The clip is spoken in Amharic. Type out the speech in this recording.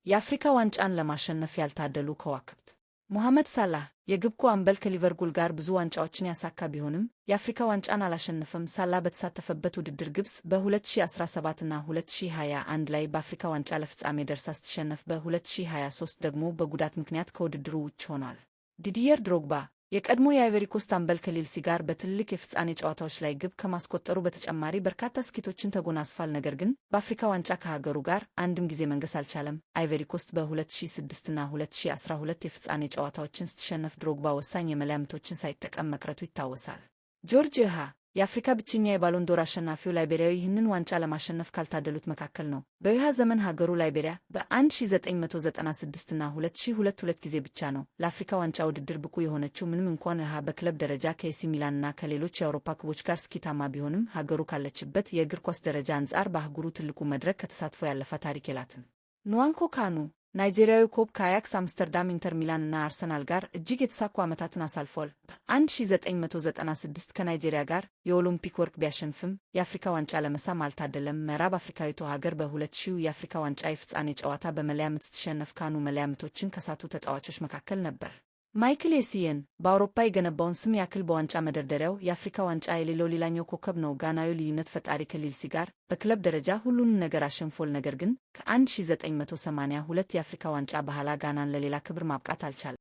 የአፍሪካ ዋንጫን ለማሸነፍ ያልታደሉ ከዋክብት። ሙሐመድ ሳላህ የግብፁ አምበል ከሊቨርፑል ጋር ብዙ ዋንጫዎችን ያሳካ ቢሆንም የአፍሪካ ዋንጫን አላሸነፈም። ሳላህ በተሳተፈበት ውድድር ግብፅ በ2017 እና 2021 ላይ በአፍሪካ ዋንጫ ለፍጻሜ ደርሳ ስትሸነፍ፣ በ2023 ደግሞ በጉዳት ምክንያት ከውድድሩ ውጭ ሆኗል። ዲዲየር ድሮግባ የቀድሞ የአይቨሪ ኮስት አምበል ከቼልሲ ጋር በትልልቅ የፍጻሜ ጨዋታዎች ላይ ግብ ከማስቆጠሩ በተጨማሪ በርካታ ስኬቶችን ተጎናጽፏል። ነገር ግን በአፍሪካ ዋንጫ ከሀገሩ ጋር አንድም ጊዜ መንገስ አልቻለም። አይቨሪ ኮስት በ2006 እና 2012 የፍጻሜ ጨዋታዎችን ስትሸነፍ ድሮግባ ወሳኝ የመለያ ምቶችን ሳይጠቀም መቅረቱ ይታወሳል። ጆርጅ ዌሃ የአፍሪካ ብቸኛ የባሎን ዶር አሸናፊው ላይቤሪያዊ ይህንን ዋንጫ ለማሸነፍ ካልታደሉት መካከል ነው። በዌሃ ዘመን ሀገሩ ላይቤሪያ በ1996 እና 2002 ሁለት ጊዜ ብቻ ነው ለአፍሪካ ዋንጫ ውድድር ብቁ የሆነችው። ምንም እንኳን ዌሃ በክለብ ደረጃ ከኤሲ ሚላን እና ከሌሎች የአውሮፓ ክለቦች ጋር ስኬታማ ቢሆንም ሀገሩ ካለችበት የእግር ኳስ ደረጃ አንጻር በአህጉሩ ትልቁ መድረክ ከተሳትፎ ያለፈ ታሪክ የላትም። ንዋንኮ ካኑ ናይጄሪያዊ ኮብ ከአያክስ፣ አምስተርዳም፣ ኢንተር ሚላን እና አርሰናል ጋር እጅግ የተሳኩ ዓመታትን አሳልፏል። በ1996 ከናይጄሪያ ጋር የኦሎምፒክ ወርቅ ቢያሸንፍም የአፍሪካ ዋንጫ ለመሳም አልታደለም። ምዕራብ አፍሪካዊቷ ሀገር በ2000 የአፍሪካ ዋንጫ የፍጻሜ ጨዋታ በመለያ ምት ስትሸነፍ ካኑ መለያ ምቶችን ከሳቱ ተጫዋቾች መካከል ነበር። ማይክል ኤሲየን በአውሮፓ የገነባውን ስም ያክል በዋንጫ መደርደሪያው የአፍሪካ ዋንጫ የሌለው ሌላኛው ኮከብ ነው። ጋናዊው ልዩነት ፈጣሪ ከቼልሲ ጋር በክለብ ደረጃ ሁሉንም ነገር አሸንፏል። ነገር ግን ከ1982 የአፍሪካ ዋንጫ በኋላ ጋናን ለሌላ ክብር ማብቃት አልቻለም።